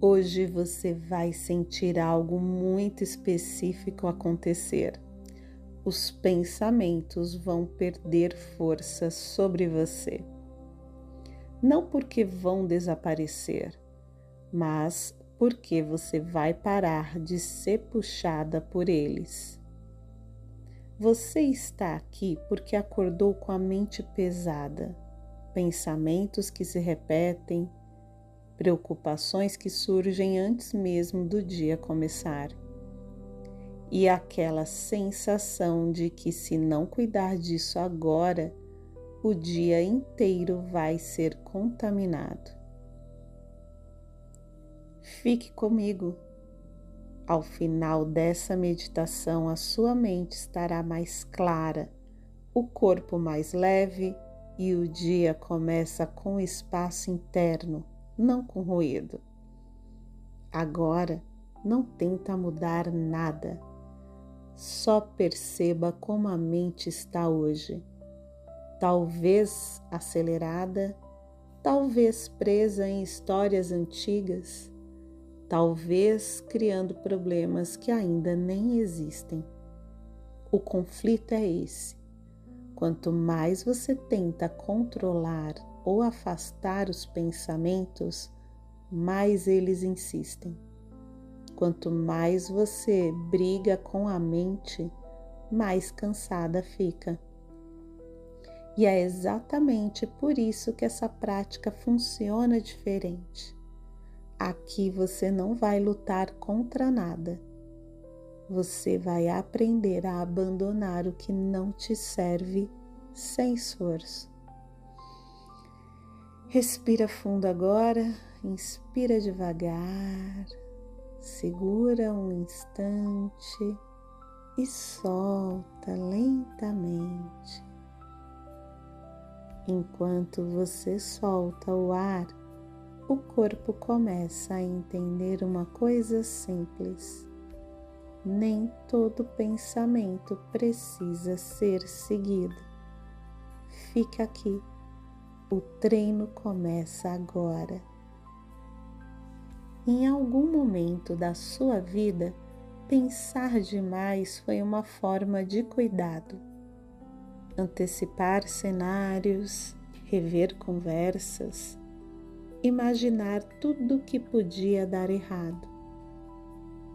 Hoje você vai sentir algo muito específico acontecer. Os pensamentos vão perder força sobre você. Não porque vão desaparecer, mas porque você vai parar de ser puxada por eles. Você está aqui porque acordou com a mente pesada, pensamentos que se repetem, preocupações que surgem antes mesmo do dia começar. E aquela sensação de que se não cuidar disso agora, o dia inteiro vai ser contaminado. Fique comigo. Ao final dessa meditação, a sua mente estará mais clara, o corpo mais leve e o dia começa com espaço interno, não com ruído. Agora, não tenta mudar nada. Só perceba como a mente está hoje. Talvez acelerada, talvez presa em histórias antigas, talvez criando problemas que ainda nem existem. O conflito é esse. Quanto mais você tenta controlar ou afastar os pensamentos, mais eles insistem. Quanto mais você briga com a mente, mais cansada fica. E é exatamente por isso que essa prática funciona diferente. Aqui você não vai lutar contra nada. Você vai aprender a abandonar o que não te serve sem esforço. Respira fundo agora, inspira devagar, segura um instante e solta lentamente. Enquanto você solta o ar, o corpo começa a entender uma coisa simples. Nem todo pensamento precisa ser seguido. Fica aqui. O treino começa agora. Em algum momento da sua vida, pensar demais foi uma forma de cuidado. Antecipar cenários, rever conversas, imaginar tudo o que podia dar errado.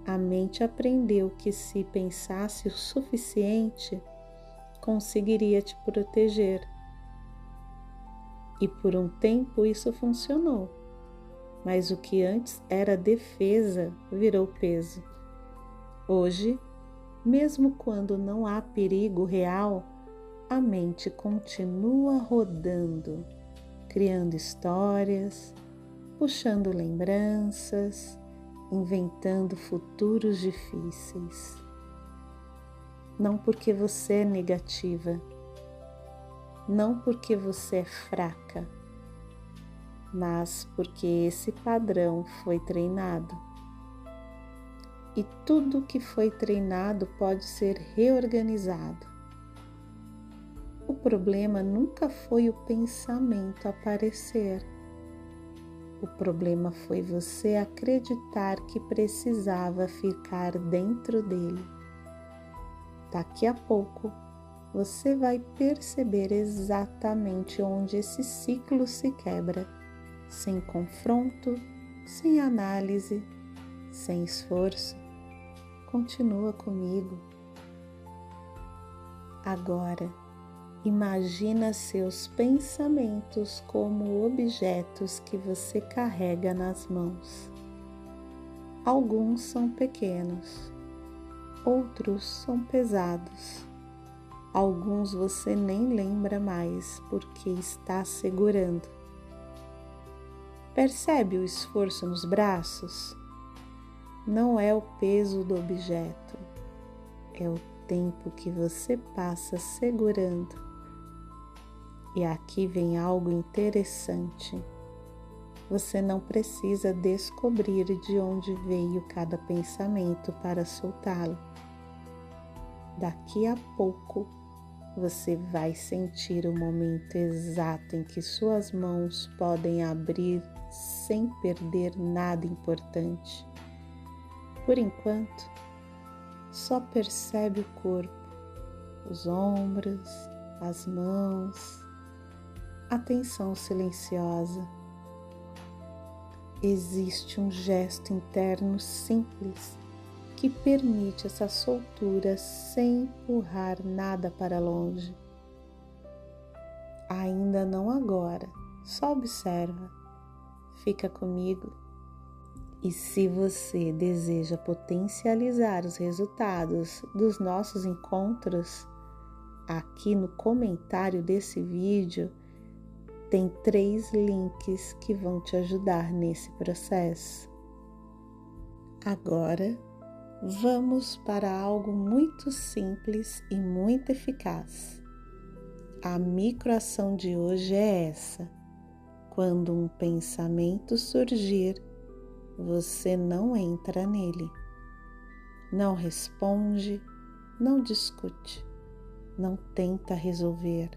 A mente aprendeu que se pensasse o suficiente, conseguiria te proteger. E por um tempo isso funcionou, mas o que antes era defesa virou peso. Hoje, mesmo quando não há perigo real, a mente continua rodando, criando histórias, puxando lembranças, inventando futuros difíceis. Não porque você é negativa, não porque você é fraca, mas porque esse padrão foi treinado. E tudo que foi treinado pode ser reorganizado. O problema nunca foi o pensamento aparecer. O problema foi você acreditar que precisava ficar dentro dele. Daqui a pouco, você vai perceber exatamente onde esse ciclo se quebra, sem confronto, sem análise, sem esforço. Continua comigo. Agora, imagina seus pensamentos como objetos que você carrega nas mãos. Alguns são pequenos, outros são pesados. Alguns você nem lembra mais porque está segurando. Percebe o esforço nos braços? Não é o peso do objeto, é o tempo que você passa segurando. E aqui vem algo interessante. Você não precisa descobrir de onde veio cada pensamento para soltá-lo. Daqui a pouco, você vai sentir o momento exato em que suas mãos podem abrir sem perder nada importante. Por enquanto, só percebe o corpo, os ombros, as mãos, a tensão silenciosa. Existe um gesto interno simples que permite essa soltura sem empurrar nada para longe. Ainda não agora, só observa, fica comigo. E se você deseja potencializar os resultados dos nossos encontros, aqui no comentário desse vídeo tem 3 links que vão te ajudar nesse processo. Agora, vamos para algo muito simples e muito eficaz. A microação de hoje é essa. Quando um pensamento surgir, você não entra nele. Não responde, não discute, não tenta resolver.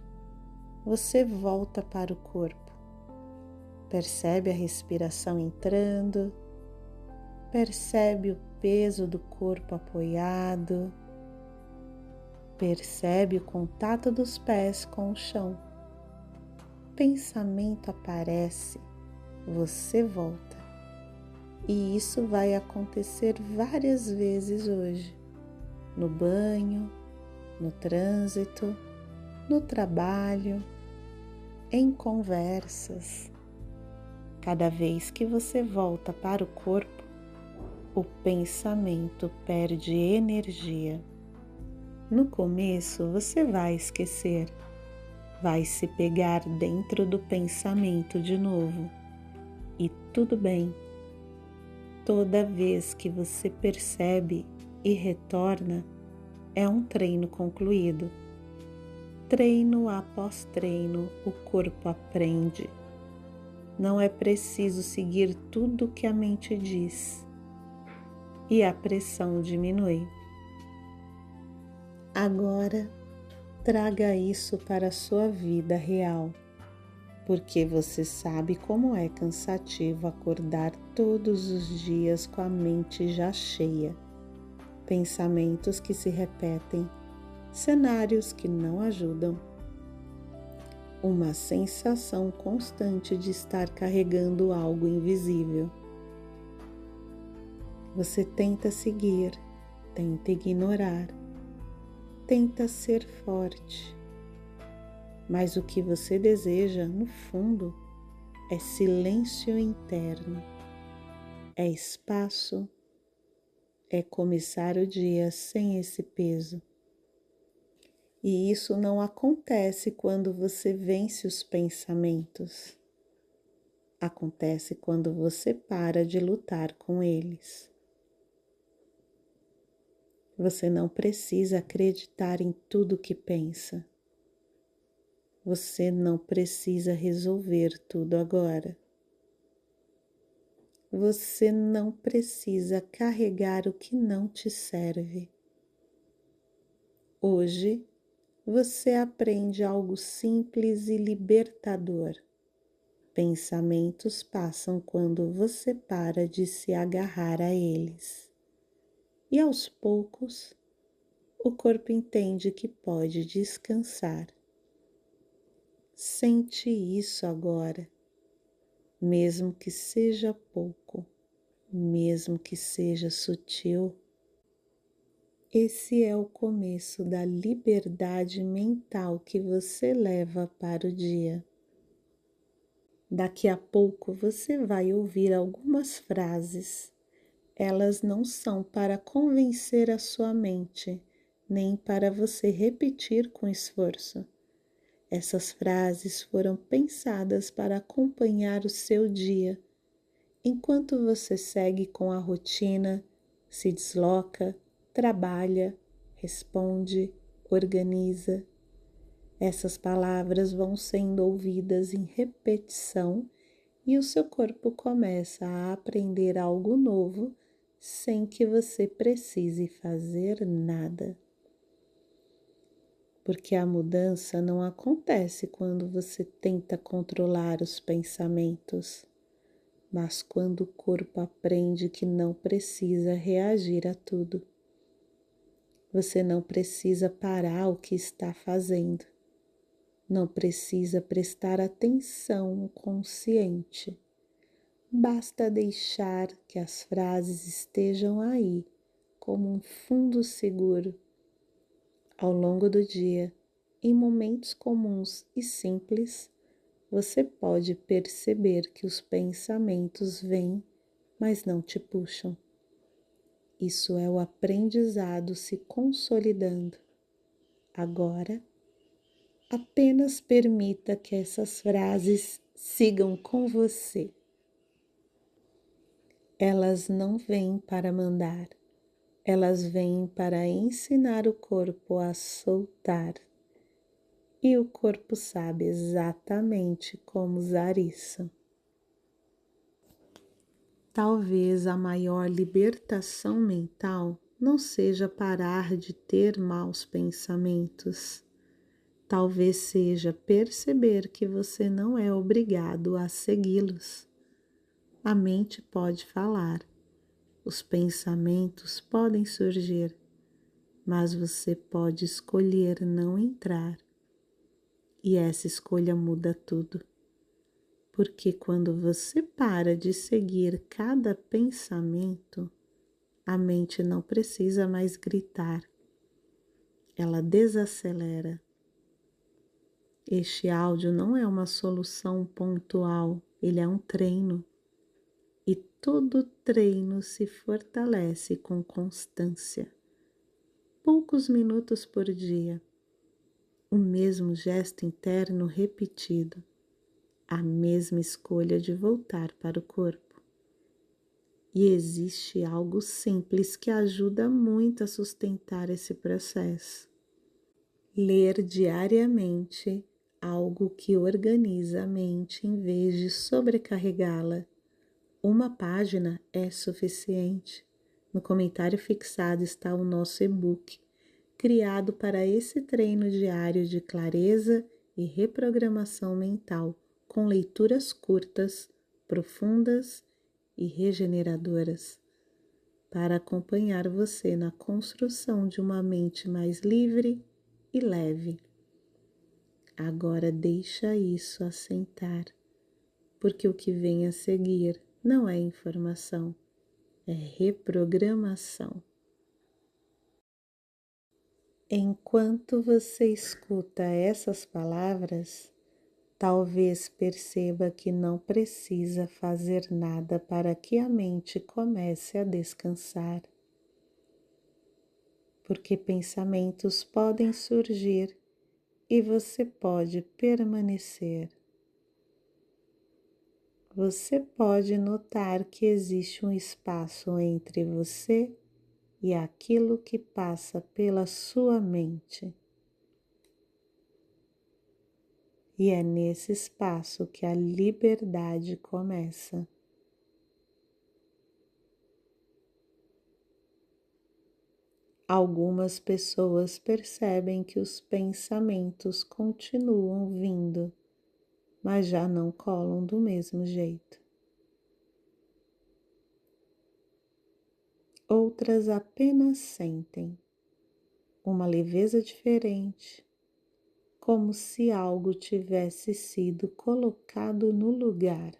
Você volta para o corpo. Percebe a respiração entrando, percebe o peso do corpo apoiado, percebe o contato dos pés com o chão. Pensamento aparece, você volta. E isso vai acontecer várias vezes hoje, no banho, no trânsito, no trabalho, em conversas. Cada vez que você volta para o corpo, o pensamento perde energia. No começo você vai esquecer, vai se pegar dentro do pensamento de novo. E tudo bem. Toda vez que você percebe e retorna, é um treino concluído. Treino após treino, o corpo aprende. Não é preciso seguir tudo o que a mente diz. E a pressão diminui. Agora, traga isso para a sua vida real, porque você sabe como é cansativo acordar todos os dias com a mente já cheia, pensamentos que se repetem, cenários que não ajudam, uma sensação constante de estar carregando algo invisível. Você tenta seguir, tenta ignorar, tenta ser forte, mas o que você deseja, no fundo, é silêncio interno, é espaço, é começar o dia sem esse peso. E isso não acontece quando você vence os pensamentos. Acontece quando você para de lutar com eles. Você não precisa acreditar em tudo que pensa. Você não precisa resolver tudo agora. Você não precisa carregar o que não te serve. Hoje, você aprende algo simples e libertador. Pensamentos passam quando você para de se agarrar a eles. E aos poucos, o corpo entende que pode descansar. Sente isso agora, mesmo que seja pouco, mesmo que seja sutil. Esse é o começo da liberdade mental que você leva para o dia. Daqui a pouco você vai ouvir algumas frases. Elas não são para convencer a sua mente, nem para você repetir com esforço. Essas frases foram pensadas para acompanhar o seu dia, enquanto você segue com a rotina, se desloca, trabalha, responde, organiza. Essas palavras vão sendo ouvidas em repetição e o seu corpo começa a aprender algo novo sem que você precise fazer nada. Porque a mudança não acontece quando você tenta controlar os pensamentos. mas quando o corpo aprende que não precisa reagir a tudo, você não precisa parar o que está fazendo, não precisa prestar atenção consciente. Basta deixar que as frases estejam aí, como um fundo seguro. Ao longo do dia, em momentos comuns e simples, você pode perceber que os pensamentos vêm, mas não te puxam. Isso é o aprendizado se consolidando. Agora, apenas permita que essas frases sigam com você. Elas não vêm para mandar, elas vêm para ensinar o corpo a soltar. E o corpo sabe exatamente como usar isso. Talvez a maior libertação mental não seja parar de ter maus pensamentos. Talvez seja perceber que você não é obrigado a segui-los. A mente pode falar, os pensamentos podem surgir, mas você pode escolher não entrar. E essa escolha muda tudo. Porque quando você para de seguir cada pensamento, a mente não precisa mais gritar, ela desacelera. Este áudio não é uma solução pontual, ele é um treino. E todo treino se fortalece com constância. Poucos minutos por dia, o mesmo gesto interno repetido, a mesma escolha de voltar para o corpo. E existe algo simples que ajuda muito a sustentar esse processo. Ler diariamente algo que organiza a mente em vez de sobrecarregá-la. Uma página é suficiente. No comentário fixado está o nosso e-book, criado para esse treino diário de clareza e reprogramação mental, com leituras curtas, profundas e regeneradoras, para acompanhar você na construção de uma mente mais livre e leve. Agora deixa isso assentar, porque o que vem a seguir não é informação, é reprogramação. Enquanto você escuta essas palavras, talvez perceba que não precisa fazer nada para que a mente comece a descansar. Porque pensamentos podem surgir e você pode permanecer. Você pode notar que existe um espaço entre você e aquilo que passa pela sua mente. E é nesse espaço que a liberdade começa. Algumas pessoas percebem que os pensamentos continuam vindo, mas já não colam do mesmo jeito. Outras apenas sentem uma leveza diferente, como se algo tivesse sido colocado no lugar.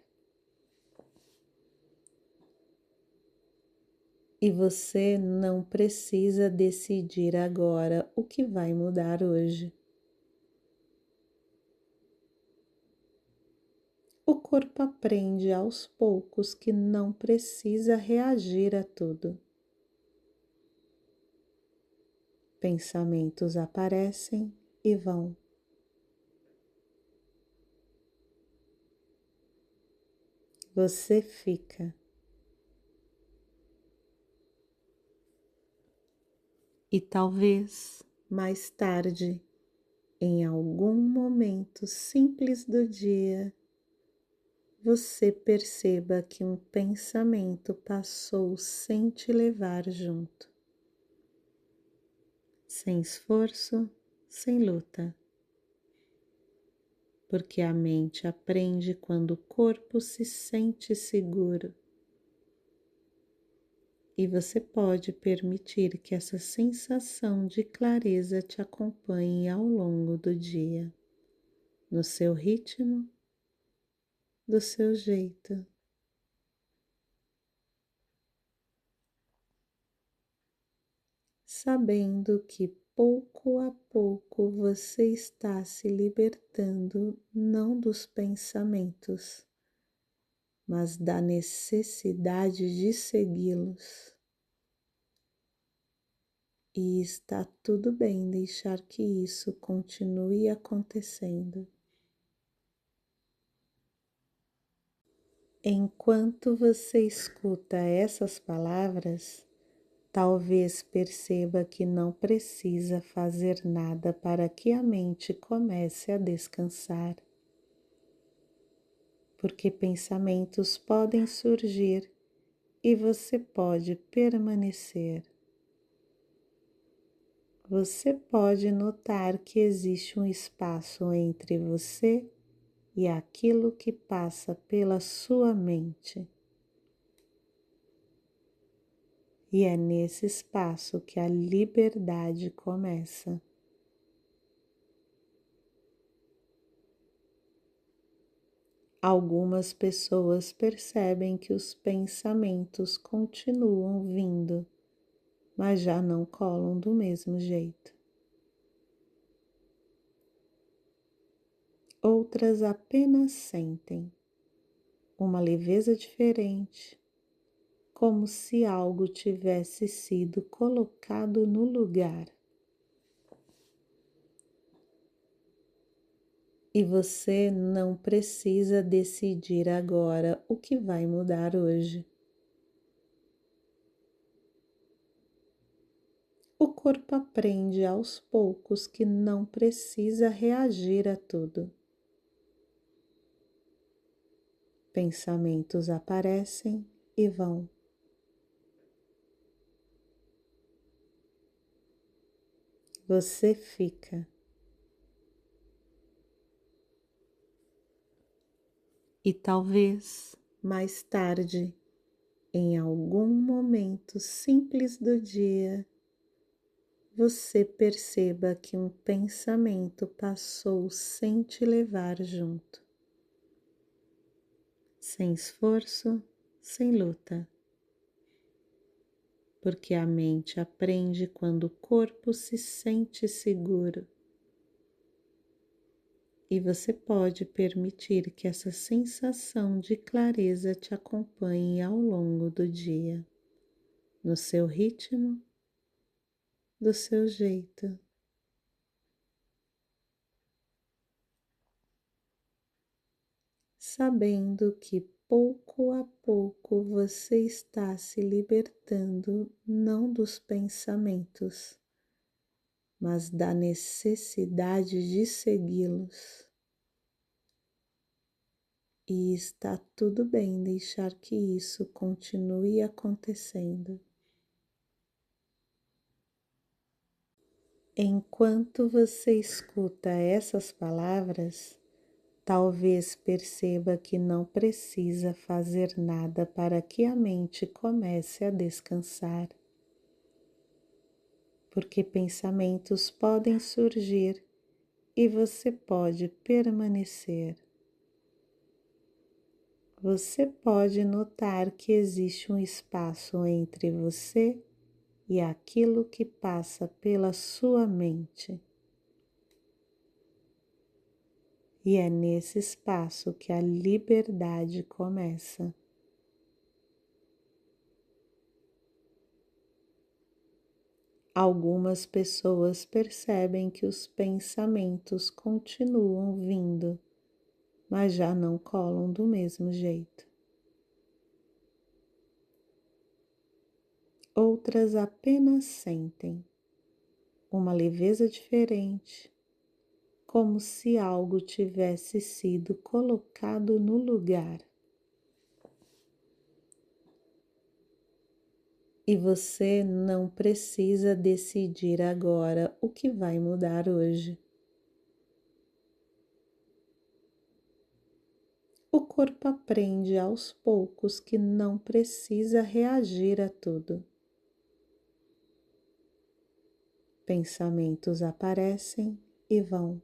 E você não precisa decidir agora o que vai mudar hoje. O corpo aprende aos poucos que não precisa reagir a tudo. Pensamentos aparecem e vão. Você fica. E talvez mais tarde, em algum momento simples do dia, você perceba que um pensamento passou sem te levar junto. Sem esforço, sem luta. porque a mente aprende quando o corpo se sente seguro. E você pode permitir que essa sensação de clareza te acompanhe ao longo do dia, no seu ritmo, do seu jeito. Sabendo que pouco a pouco você está se libertando não dos pensamentos, mas da necessidade de segui-los. E está tudo bem deixar que isso continue acontecendo. Enquanto você escuta essas palavras, talvez perceba que não precisa fazer nada para que a mente comece a descansar, porque pensamentos podem surgir e você pode permanecer. Você pode notar que existe um espaço entre você e aquilo que passa pela sua mente. E é nesse espaço que a liberdade começa. Algumas pessoas percebem que os pensamentos continuam vindo, mas já não colam do mesmo jeito. Outras apenas sentem uma leveza diferente, como se algo tivesse sido colocado no lugar. E você não precisa decidir agora o que vai mudar hoje. O corpo aprende aos poucos que não precisa reagir a tudo. Pensamentos aparecem e vão. Você fica. E talvez mais tarde, em algum momento simples do dia, você perceba que um pensamento passou sem te levar junto. Sem esforço, sem luta. Porque a mente aprende quando o corpo se sente seguro. E você pode permitir que essa sensação de clareza te acompanhe ao longo do dia, no seu ritmo, do seu jeito. Sabendo que pouco a pouco você está se libertando não dos pensamentos, mas da necessidade de segui-los. E está tudo bem deixar que isso continue acontecendo. Enquanto você escuta essas palavras, talvez perceba que não precisa fazer nada para que a mente comece a descansar, porque pensamentos podem surgir e você pode permanecer. Você pode notar que existe um espaço entre você e aquilo que passa pela sua mente. E é nesse espaço que a liberdade começa. Algumas pessoas percebem que os pensamentos continuam vindo, mas já não colam do mesmo jeito. Outras apenas sentem uma leveza diferente, como se algo tivesse sido colocado no lugar. E você não precisa decidir agora o que vai mudar hoje. corpo aprende aos poucos que não precisa reagir a tudo. Pensamentos aparecem e vão.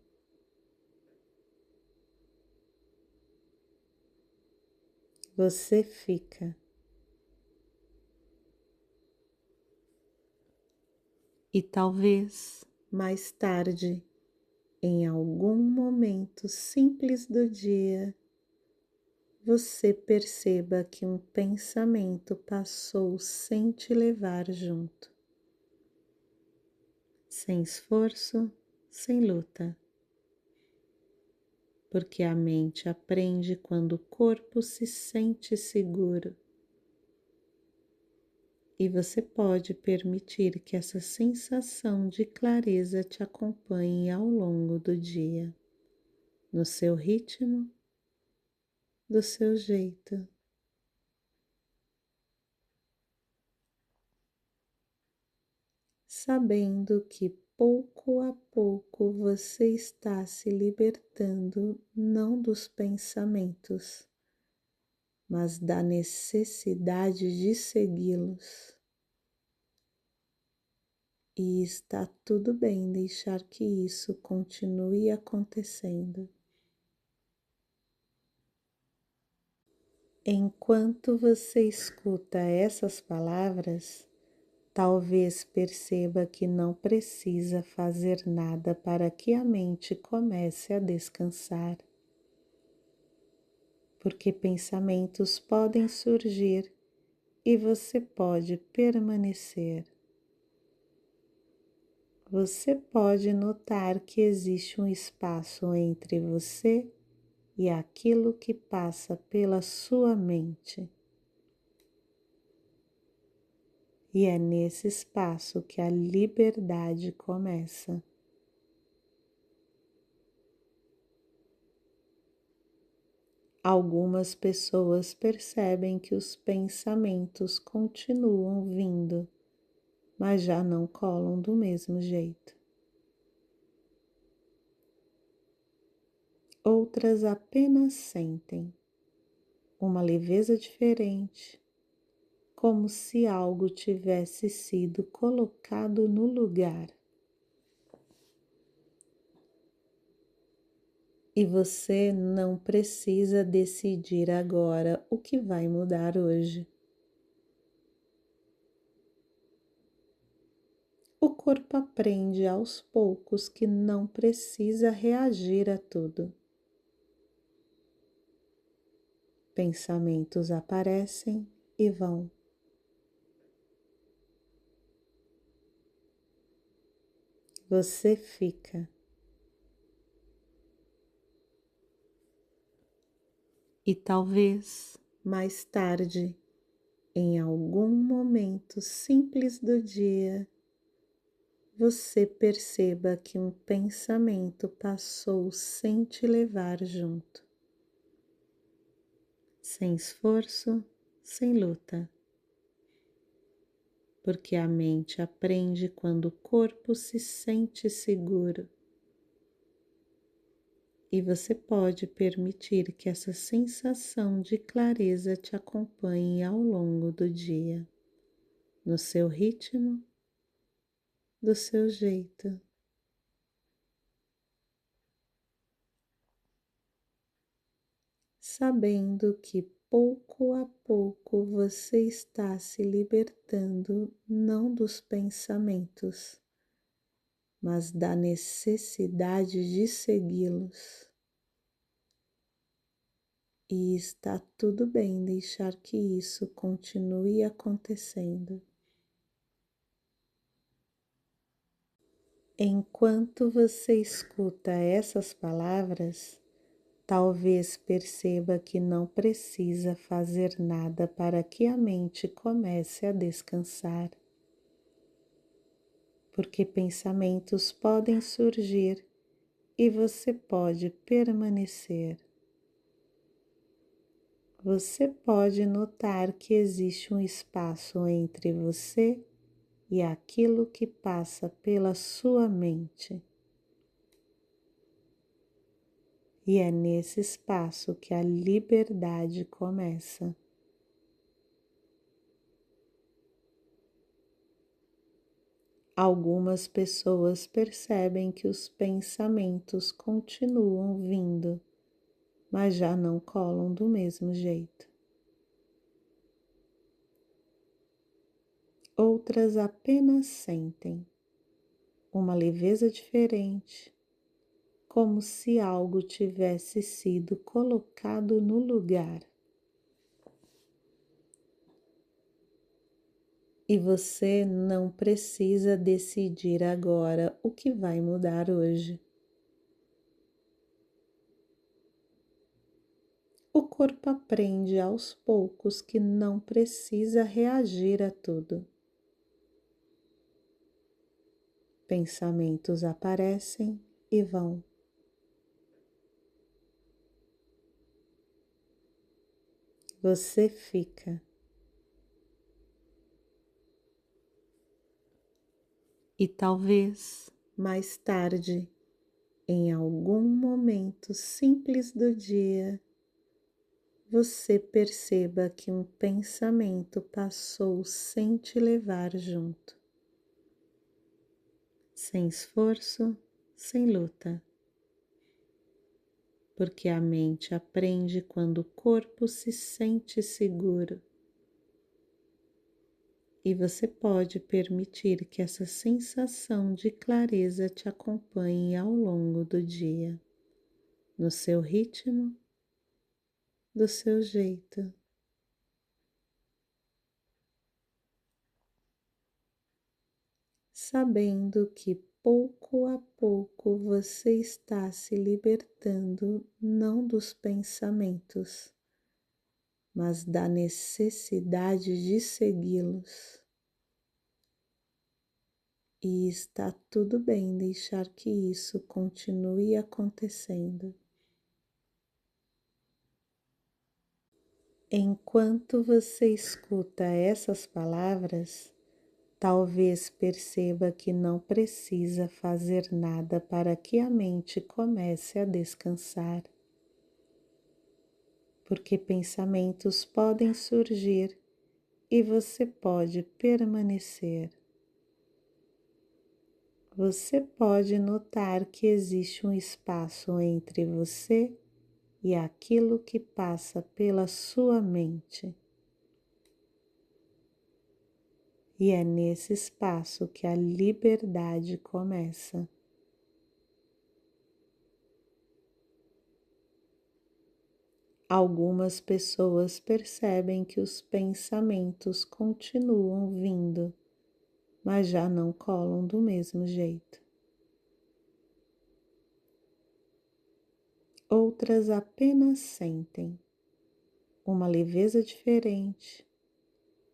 Você fica. E talvez mais tarde, em algum momento simples do dia, você perceba que um pensamento passou sem te levar junto. Sem esforço, sem luta. Porque a mente aprende quando o corpo se sente seguro. E você pode permitir que essa sensação de clareza te acompanhe ao longo do dia, no seu ritmo, do seu jeito. Sabendo que pouco a pouco você está se libertando não dos pensamentos, mas da necessidade de segui-los. E está tudo bem deixar que isso continue acontecendo. Enquanto você escuta essas palavras, talvez perceba que não precisa fazer nada para que a mente comece a descansar. Porque pensamentos podem surgir e você pode permanecer. Você pode notar que existe um espaço entre você e aquilo que passa pela sua mente. E é nesse espaço que a liberdade começa. Algumas pessoas percebem que os pensamentos continuam vindo, mas já não colam do mesmo jeito. Outras apenas sentem uma leveza diferente, como se algo tivesse sido colocado no lugar. E você não precisa decidir agora o que vai mudar hoje. O corpo aprende aos poucos que não precisa reagir a tudo. Pensamentos aparecem e vão. Você fica. E talvez mais tarde, em algum momento simples do dia, você perceba que um pensamento passou sem te levar junto. Sem esforço, sem luta. Porque a mente aprende quando o corpo se sente seguro. E você pode permitir que essa sensação de clareza te acompanhe ao longo do dia, no seu ritmo, do seu jeito. Sabendo que pouco a pouco você está se libertando não dos pensamentos, mas da necessidade de segui-los. E está tudo bem deixar que isso continue acontecendo. Enquanto você escuta essas palavras, talvez perceba que não precisa fazer nada para que a mente comece a descansar. Porque pensamentos podem surgir e você pode permanecer. Você pode notar que existe um espaço entre você e aquilo que passa pela sua mente. E é nesse espaço que a liberdade começa. Algumas pessoas percebem que os pensamentos continuam vindo, mas já não colam do mesmo jeito. Outras apenas sentem uma leveza diferente, como se algo tivesse sido colocado no lugar. E você não precisa decidir agora o que vai mudar hoje. O corpo aprende aos poucos que não precisa reagir a tudo. Pensamentos aparecem e vão. Você fica. E talvez mais tarde, em algum momento simples do dia, você perceba que um pensamento passou sem te levar junto. Sem esforço, sem luta. Porque a mente aprende quando o corpo se sente seguro. E você pode permitir que essa sensação de clareza te acompanhe ao longo do dia, no seu ritmo, do seu jeito. Sabendo que pouco a pouco você está se libertando não dos pensamentos, mas da necessidade de segui-los. E está tudo bem deixar que isso continue acontecendo. Enquanto você escuta essas palavras, talvez perceba que não precisa fazer nada para que a mente comece a descansar. Porque pensamentos podem surgir e você pode permanecer. Você pode notar que existe um espaço entre você e aquilo que passa pela sua mente. E é nesse espaço que a liberdade começa. Algumas pessoas percebem que os pensamentos continuam vindo, mas já não colam do mesmo jeito. Outras apenas sentem uma leveza diferente,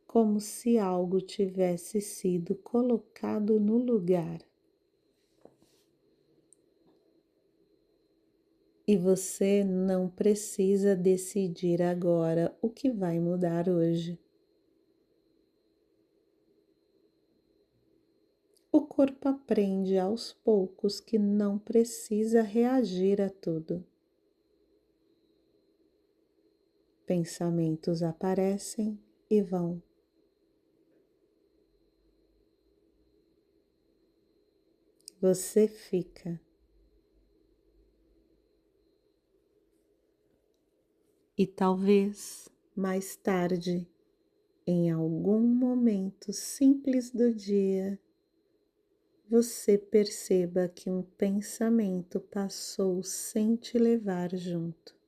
como se algo tivesse sido colocado no lugar. E você não precisa decidir agora o que vai mudar hoje. O corpo aprende aos poucos que não precisa reagir a tudo. Pensamentos aparecem e vão. Você fica. E talvez mais tarde, em algum momento simples do dia, você perceba que um pensamento passou sem te levar junto.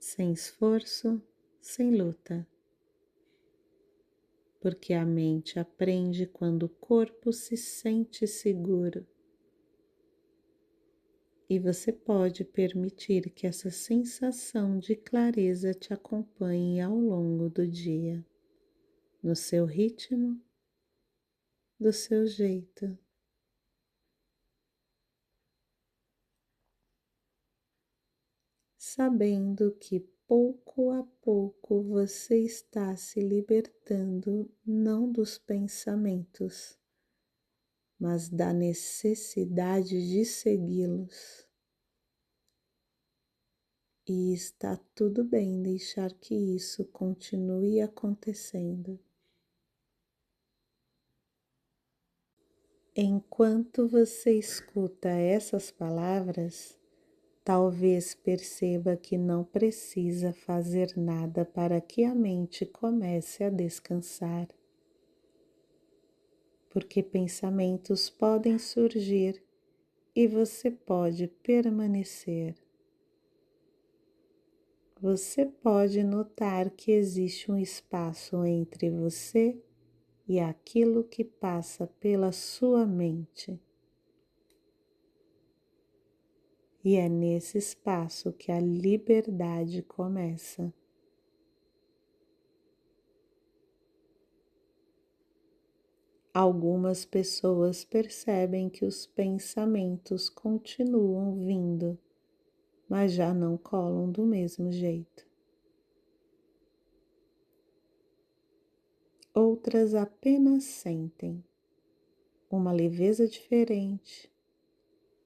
Sem esforço, sem luta. Porque a mente aprende quando o corpo se sente seguro. E você pode permitir que essa sensação de clareza te acompanhe ao longo do dia, no seu ritmo, do seu jeito. Sabendo que pouco a pouco você está se libertando não dos pensamentos, mas da necessidade de segui-los. E está tudo bem deixar que isso continue acontecendo. Enquanto você escuta essas palavras, talvez perceba que não precisa fazer nada para que a mente comece a descansar, porque pensamentos podem surgir e você pode permanecer. Você pode notar que existe um espaço entre você e aquilo que passa pela sua mente. E é nesse espaço que a liberdade começa. Algumas pessoas percebem que os pensamentos continuam vindo, mas já não colam do mesmo jeito. Outras apenas sentem uma leveza diferente,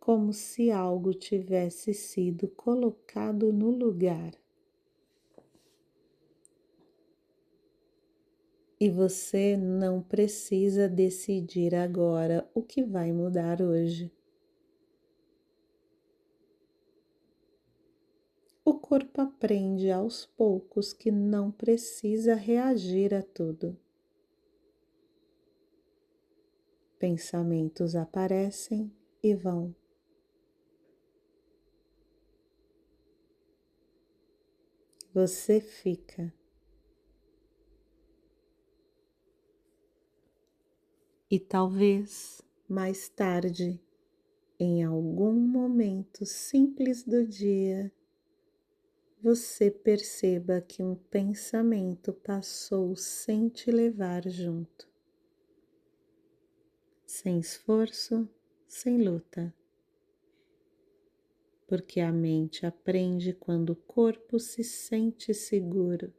como se algo tivesse sido colocado no lugar. E você não precisa decidir agora o que vai mudar hoje. O corpo aprende aos poucos que não precisa reagir a tudo. Pensamentos aparecem e vão. Você fica. E talvez mais tarde, em algum momento simples do dia, você perceba que um pensamento passou sem te levar junto. Sem esforço, sem luta. Porque a mente aprende quando o corpo se sente seguro.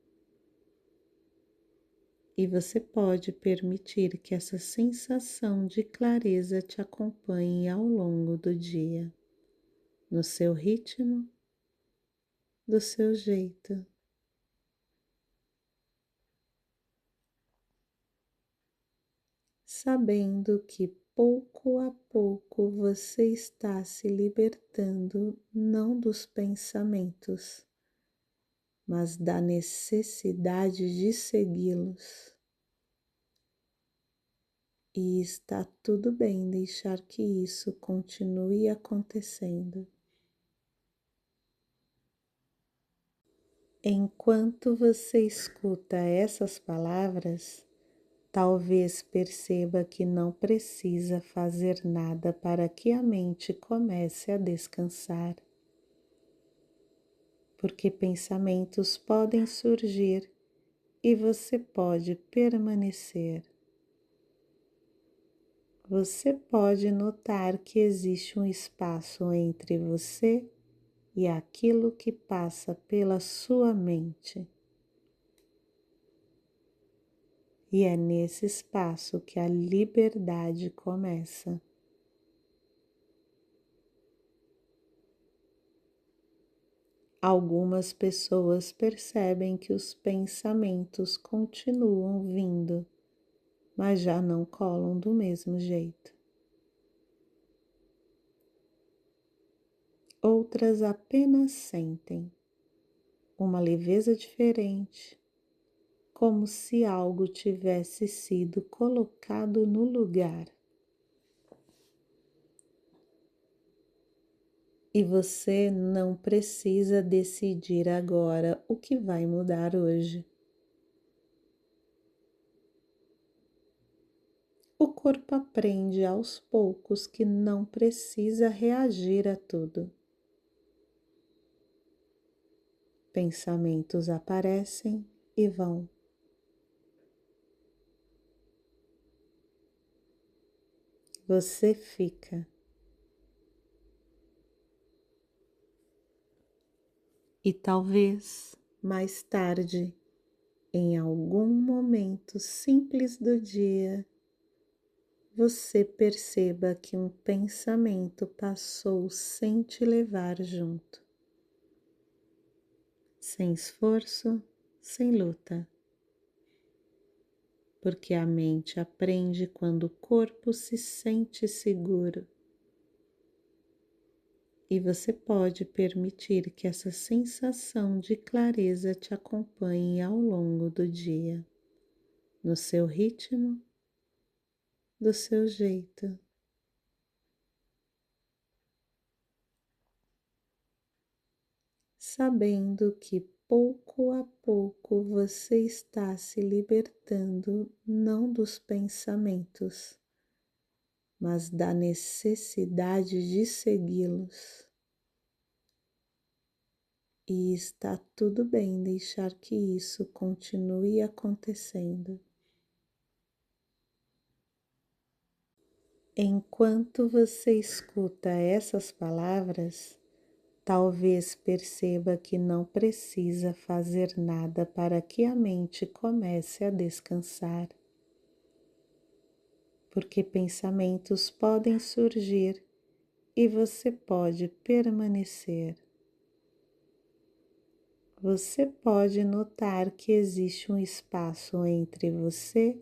E você pode permitir que essa sensação de clareza te acompanhe ao longo do dia, no seu ritmo, do seu jeito. Sabendo que pouco a pouco você está se libertando não dos pensamentos, mas da necessidade de segui-los. E está tudo bem deixar que isso continue acontecendo. Enquanto você escuta essas palavras, talvez perceba que não precisa fazer nada para que a mente comece a descansar, porque pensamentos podem surgir e você pode permanecer. Você pode notar que existe um espaço entre você e aquilo que passa pela sua mente. E é nesse espaço que a liberdade começa. Algumas pessoas percebem que os pensamentos continuam vindo, mas já não colam do mesmo jeito. Outras apenas sentem uma leveza diferente, como se algo tivesse sido colocado no lugar. E você não precisa decidir agora o que vai mudar hoje. O corpo aprende aos poucos que não precisa reagir a tudo. Pensamentos aparecem e vão. Você fica. E talvez mais tarde, em algum momento simples do dia, você perceba que um pensamento passou sem te levar junto. sem esforço, sem luta, porque a mente aprende quando o corpo se sente seguro. E você pode permitir que essa sensação de clareza te acompanhe ao longo do dia, no seu ritmo, do seu jeito. Sabendo que pouco a pouco você está se libertando não dos pensamentos, mas da necessidade de segui-los. E está tudo bem deixar que isso continue acontecendo. Enquanto você escuta essas palavras, talvez perceba que não precisa fazer nada para que a mente comece a descansar, porque pensamentos podem surgir e você pode permanecer. Você pode notar que existe um espaço entre você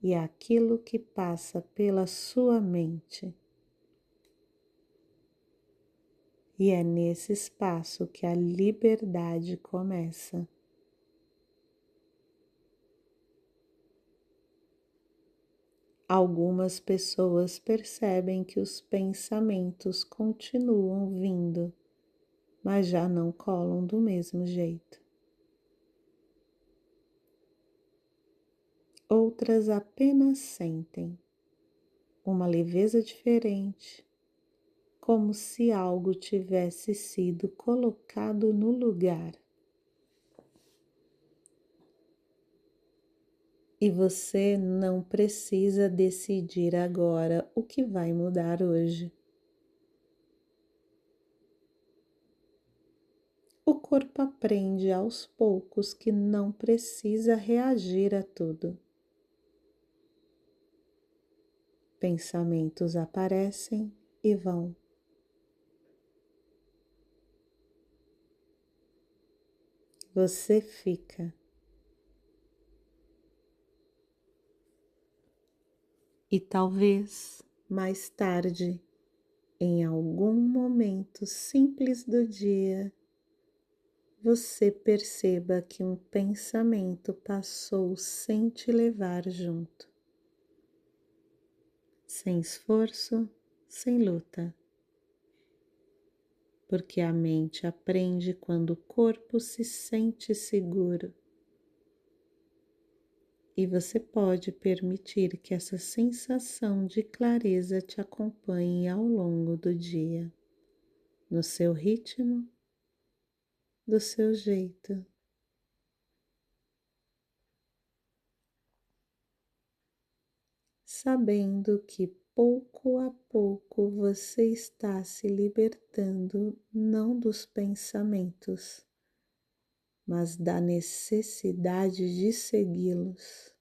e aquilo que passa pela sua mente. E é nesse espaço que a liberdade começa. Algumas pessoas percebem que os pensamentos continuam vindo, mas já não colam do mesmo jeito. Outras apenas sentem uma leveza diferente, como se algo tivesse sido colocado no lugar. E você não precisa decidir agora o que vai mudar hoje. O corpo aprende aos poucos que não precisa reagir a tudo. Pensamentos aparecem e vão. Você fica. E talvez mais tarde, em algum momento simples do dia, você perceba que um pensamento passou sem te levar junto. Sem esforço, sem luta. Porque a mente aprende quando o corpo se sente seguro. E você pode permitir que essa sensação de clareza te acompanhe ao longo do dia, no seu ritmo, do seu jeito. Sabendo que pouco a pouco você está se libertando não dos pensamentos, mas da necessidade de segui-los.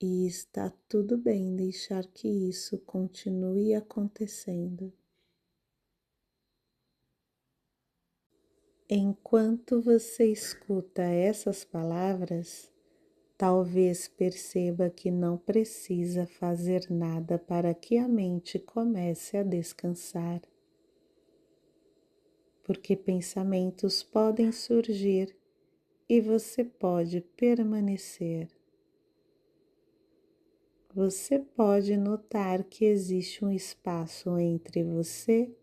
E está tudo bem deixar que isso continue acontecendo. Enquanto você escuta essas palavras, talvez perceba que não precisa fazer nada para que a mente comece a descansar, porque pensamentos podem surgir e você pode permanecer. Você pode notar que existe um espaço entre você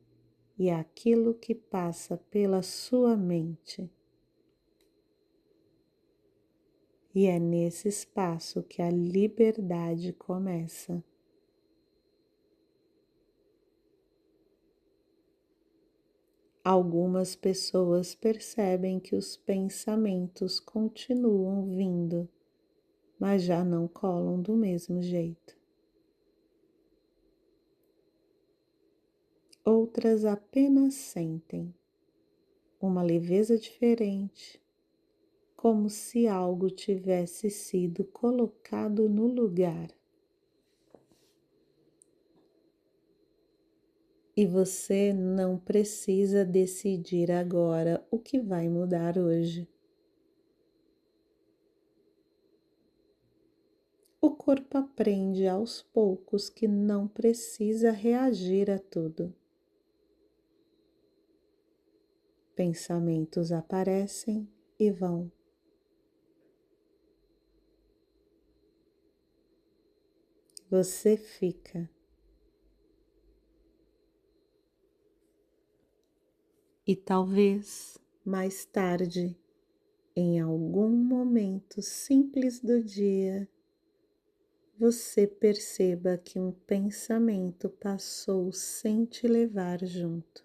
e aquilo que passa pela sua mente. E é nesse espaço que a liberdade começa. Algumas pessoas percebem que os pensamentos continuam vindo, mas já não colam do mesmo jeito. Outras apenas sentem uma leveza diferente, como se algo tivesse sido colocado no lugar. E você não precisa decidir agora o que vai mudar hoje. O corpo aprende aos poucos que não precisa reagir a tudo. Pensamentos aparecem e vão. Você fica. E talvez mais tarde, em algum momento simples do dia, você perceba que um pensamento passou sem te levar junto.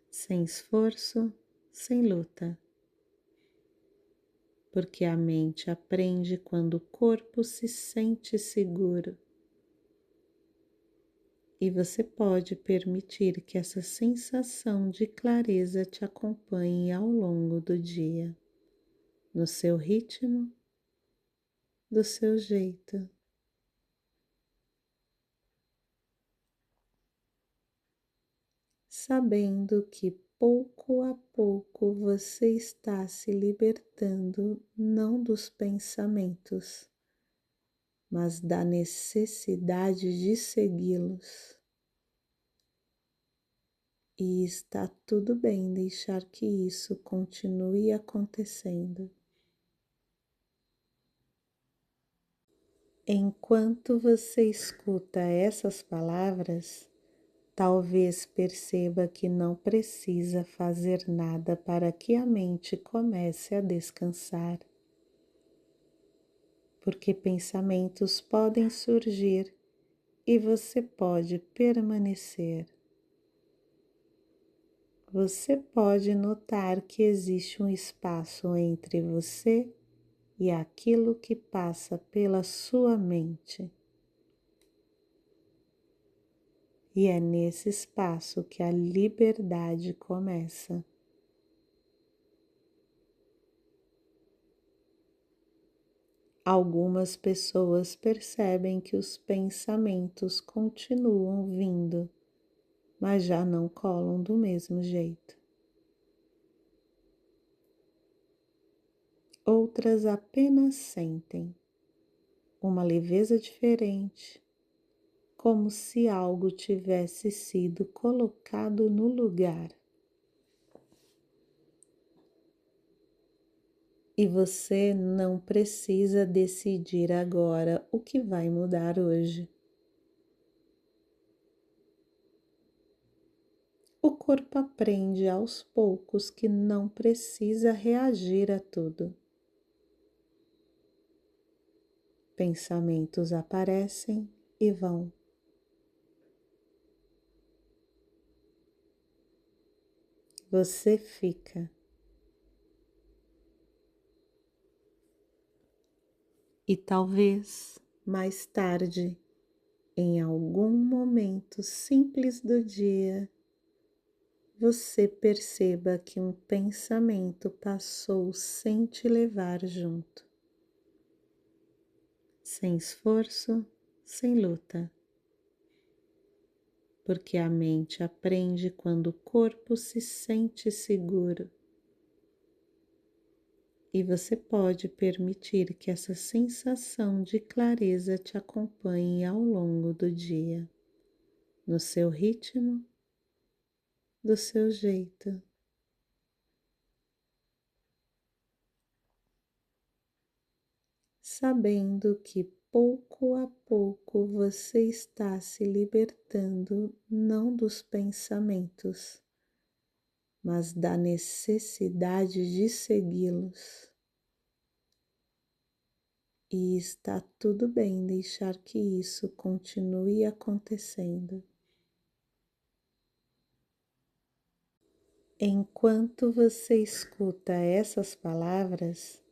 Sem esforço, sem luta. Porque a mente aprende quando o corpo se sente seguro. E você pode permitir que essa sensação de clareza te acompanhe ao longo do dia, no seu ritmo, do seu jeito. Sabendo que pouco a pouco você está se libertando não dos pensamentos, mas da necessidade de segui-los. E está tudo bem deixar que isso continue acontecendo. Enquanto você escuta essas palavras, talvez perceba que não precisa fazer nada para que a mente comece a descansar. Porque pensamentos podem surgir e você pode permanecer. Você pode notar que existe um espaço entre você e aquilo que passa pela sua mente. E é nesse espaço que a liberdade começa. Algumas pessoas percebem que os pensamentos continuam vindo, mas já não colam do mesmo jeito. Outras apenas sentem uma leveza diferente, como se algo tivesse sido colocado no lugar. E você não precisa decidir agora o que vai mudar hoje. O corpo aprende aos poucos que não precisa reagir a tudo. Pensamentos aparecem e vão. Você fica. E talvez mais tarde, em algum momento simples do dia, você perceba que um pensamento passou sem te levar junto. Sem esforço, sem luta. Porque a mente aprende quando o corpo se sente seguro. E você pode permitir que essa sensação de clareza te acompanhe ao longo do dia, no seu ritmo, do seu jeito. Sabendo que pouco a pouco você está se libertando não dos pensamentos, mas da necessidade de segui-los. E está tudo bem deixar que isso continue acontecendo. Enquanto você escuta essas palavras,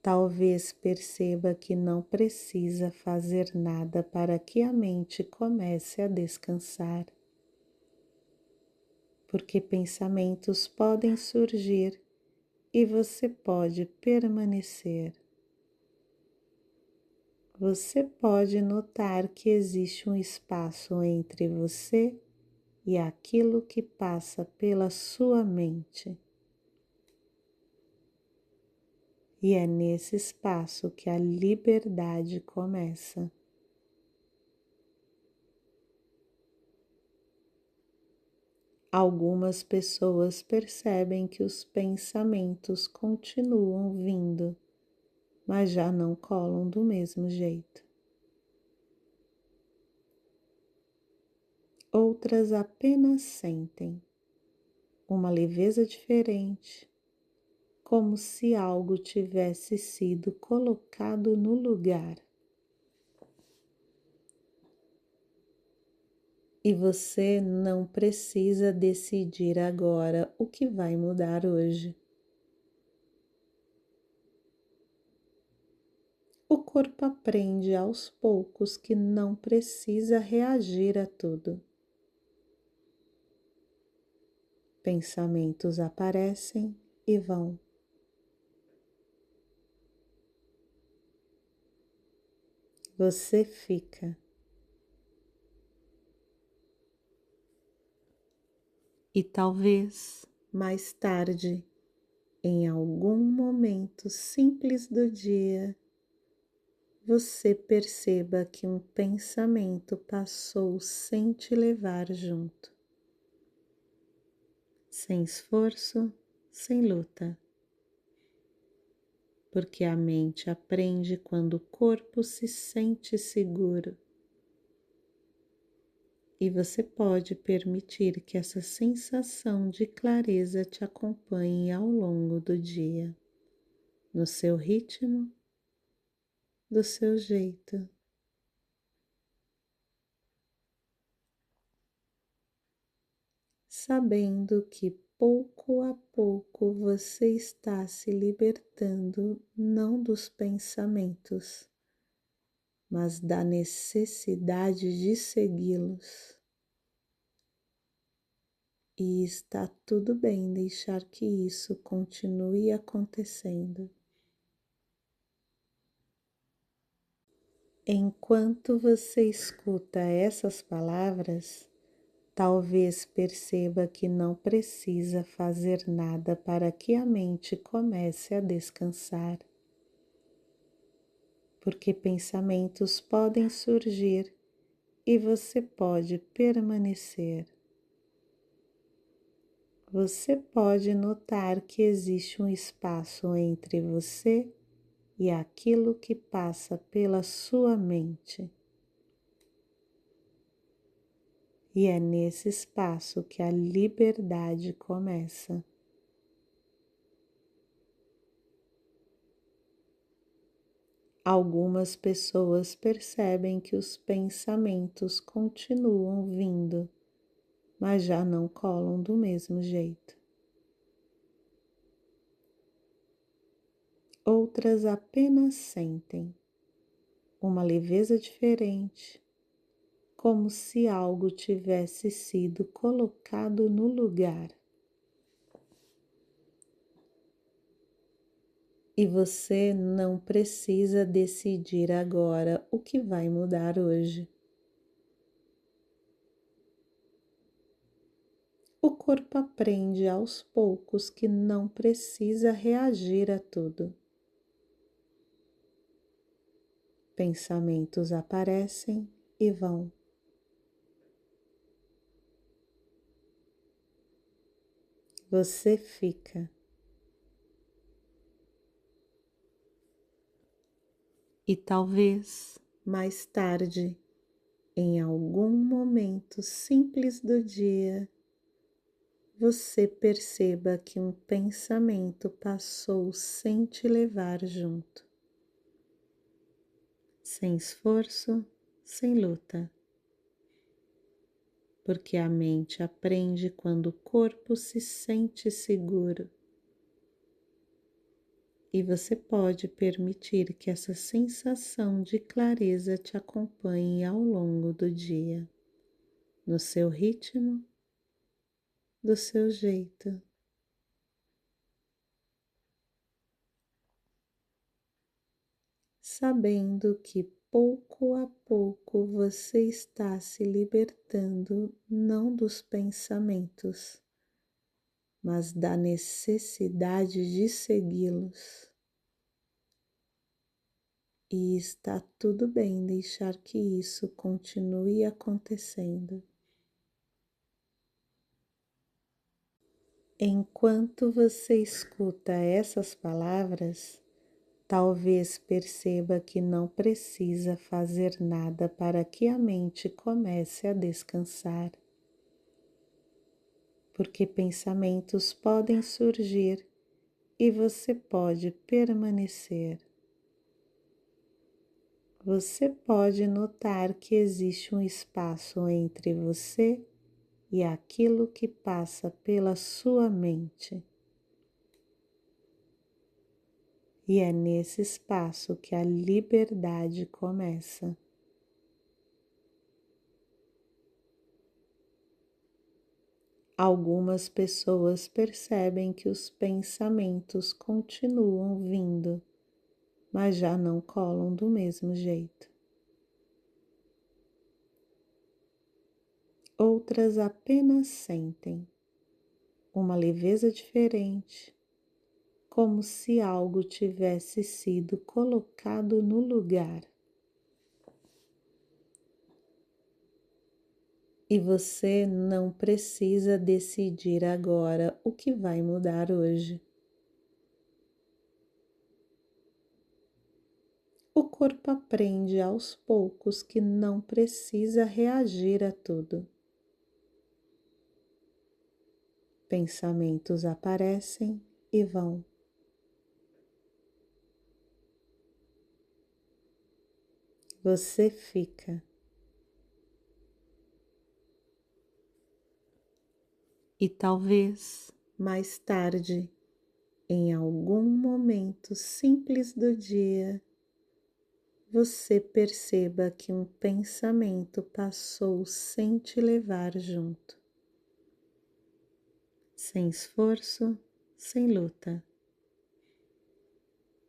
talvez perceba que não precisa fazer nada para que a mente comece a descansar. Porque pensamentos podem surgir e você pode permanecer. você pode notar que existe um espaço entre você e aquilo que passa pela sua mente. E é nesse espaço que a liberdade começa. Algumas pessoas percebem que os pensamentos continuam vindo, mas já não colam do mesmo jeito. Outras apenas sentem uma leveza diferente, como se algo tivesse sido colocado no lugar. E você não precisa decidir agora o que vai mudar hoje. O corpo aprende aos poucos que não precisa reagir a tudo. Pensamentos aparecem e vão. Você fica. E talvez mais tarde, em algum momento simples do dia, você perceba que um pensamento passou sem te levar junto. Sem esforço, sem luta. Porque a mente aprende quando o corpo se sente seguro. E você pode permitir que essa sensação de clareza te acompanhe ao longo do dia, no seu ritmo, do seu jeito. Sabendo que pouco a pouco você está se libertando não dos pensamentos, mas da necessidade de segui-los. E está tudo bem deixar que isso continue acontecendo. Enquanto você escuta essas palavras, talvez perceba que não precisa fazer nada para que a mente comece a descansar. Porque pensamentos podem surgir e você pode permanecer. Você pode notar que existe um espaço entre você e aquilo que passa pela sua mente. E é nesse espaço que a liberdade começa. Algumas pessoas percebem que os pensamentos continuam vindo, mas já não colam do mesmo jeito. Outras apenas sentem uma leveza diferente, como se algo tivesse sido colocado no lugar. E você não precisa decidir agora o que vai mudar hoje. O corpo aprende aos poucos que não precisa reagir a tudo. Pensamentos aparecem e vão. Você fica. E talvez mais tarde, em algum momento simples do dia, você perceba que um pensamento passou sem te levar junto. Sem esforço, sem luta. Porque a mente aprende quando o corpo se sente seguro. E você pode permitir que essa sensação de clareza te acompanhe ao longo do dia, no seu ritmo, do seu jeito. Sabendo que pouco a pouco você está se libertando não dos pensamentos, mas da necessidade de segui-los. E está tudo bem deixar que isso continue acontecendo. Enquanto você escuta essas palavras, talvez perceba que não precisa fazer nada para que a mente comece a descansar, porque pensamentos podem surgir e você pode permanecer. Você pode notar que existe um espaço entre você e aquilo que passa pela sua mente. E é nesse espaço que a liberdade começa. Algumas pessoas percebem que os pensamentos continuam vindo, mas já não colam do mesmo jeito. Outras apenas sentem uma leveza diferente, como se algo tivesse sido colocado no lugar. E você não precisa decidir agora o que vai mudar hoje. O corpo aprende aos poucos que não precisa reagir a tudo. Pensamentos aparecem e vão. Você fica. E talvez mais tarde, em algum momento simples do dia, você perceba que um pensamento passou sem te levar junto. Sem esforço, sem luta.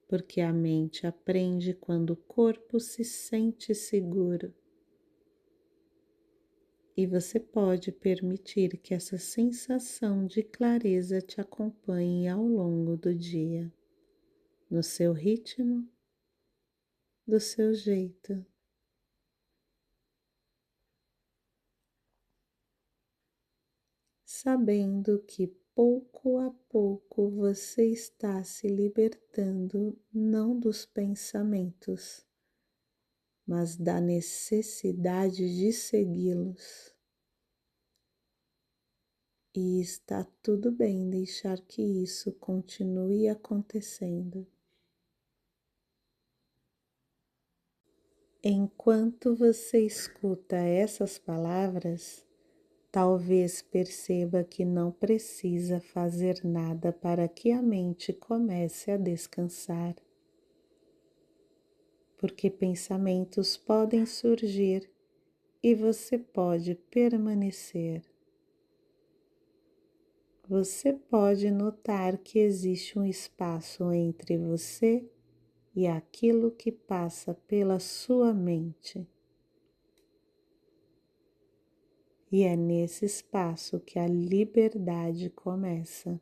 Porque a mente aprende quando o corpo se sente seguro. E você pode permitir que essa sensação de clareza te acompanhe ao longo do dia, no seu ritmo, do seu jeito. Sabendo que pouco a pouco você está se libertando não dos pensamentos, mas da necessidade de segui-los. E está tudo bem deixar que isso continue acontecendo. Enquanto você escuta essas palavras, talvez perceba que não precisa fazer nada para que a mente comece a descansar, porque pensamentos podem surgir e você pode permanecer. Você pode notar que existe um espaço entre você e aquilo que passa pela sua mente. E é nesse espaço que a liberdade começa.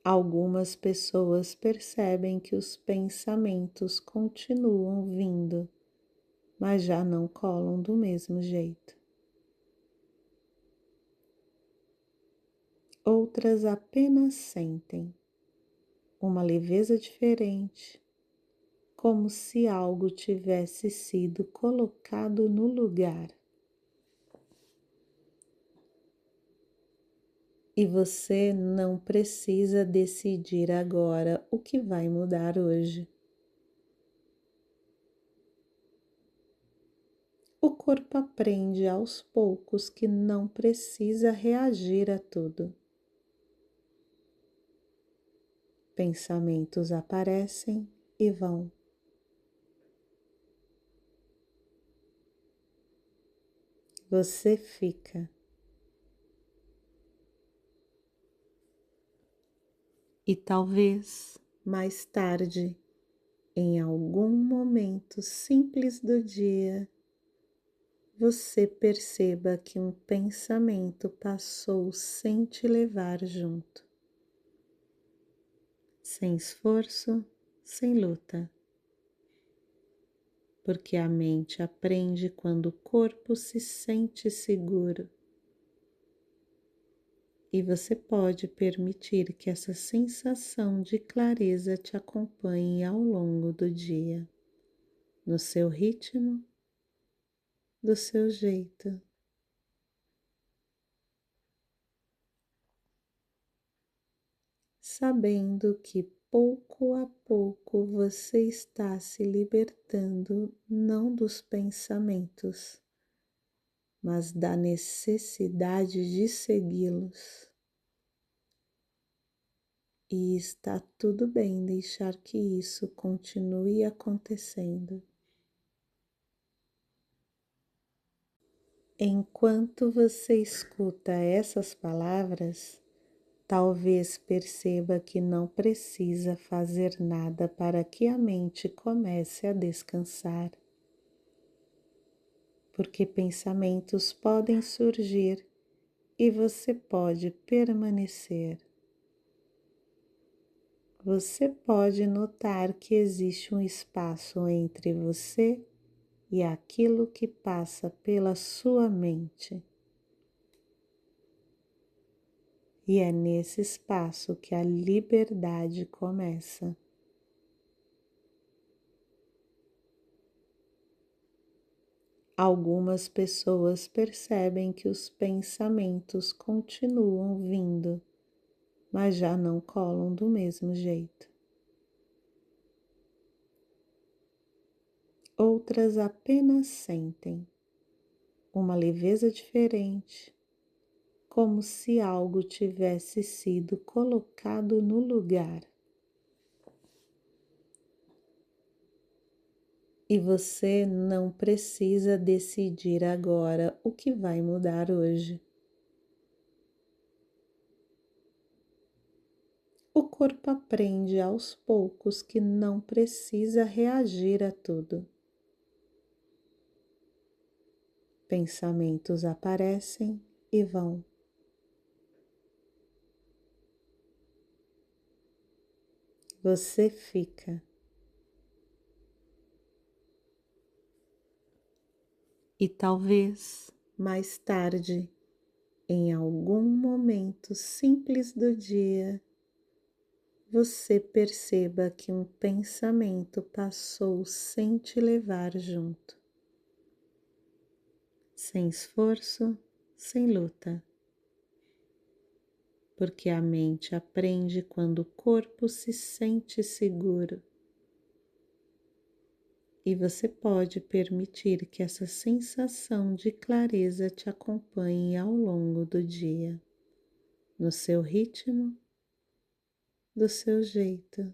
Algumas pessoas percebem que os pensamentos continuam vindo, mas já não colam do mesmo jeito. Outras apenas sentem uma leveza diferente, como se algo tivesse sido colocado no lugar. E você não precisa decidir agora o que vai mudar hoje. O corpo aprende aos poucos que não precisa reagir a tudo. Pensamentos aparecem e vão. Você fica. E talvez mais tarde, em algum momento simples do dia, você perceba que um pensamento passou sem te levar junto, sem esforço, sem luta, porque a mente aprende quando o corpo se sente seguro. E você pode permitir que essa sensação de clareza te acompanhe ao longo do dia, no seu ritmo, do seu jeito. Sabendo que pouco a pouco você está se libertando não dos pensamentos, mas da necessidade de segui-los. E está tudo bem deixar que isso continue acontecendo. Enquanto você escuta essas palavras, talvez perceba que não precisa fazer nada para que a mente comece a descansar, porque pensamentos podem surgir e você pode permanecer. Você pode notar que existe um espaço entre você e aquilo que passa pela sua mente. E é nesse espaço que a liberdade começa. Algumas pessoas percebem que os pensamentos continuam vindo, mas já não colam do mesmo jeito. Outras apenas sentem uma leveza diferente, como se algo tivesse sido colocado no lugar. E você não precisa decidir agora o que vai mudar hoje. O corpo aprende aos poucos que não precisa reagir a tudo. Pensamentos aparecem e vão. Você fica. E talvez mais tarde, em algum momento simples do dia, você perceba que um pensamento passou sem te levar junto, sem esforço, sem luta, porque a mente aprende quando o corpo se sente seguro. E você pode permitir que essa sensação de clareza te acompanhe ao longo do dia, no seu ritmo, do seu jeito.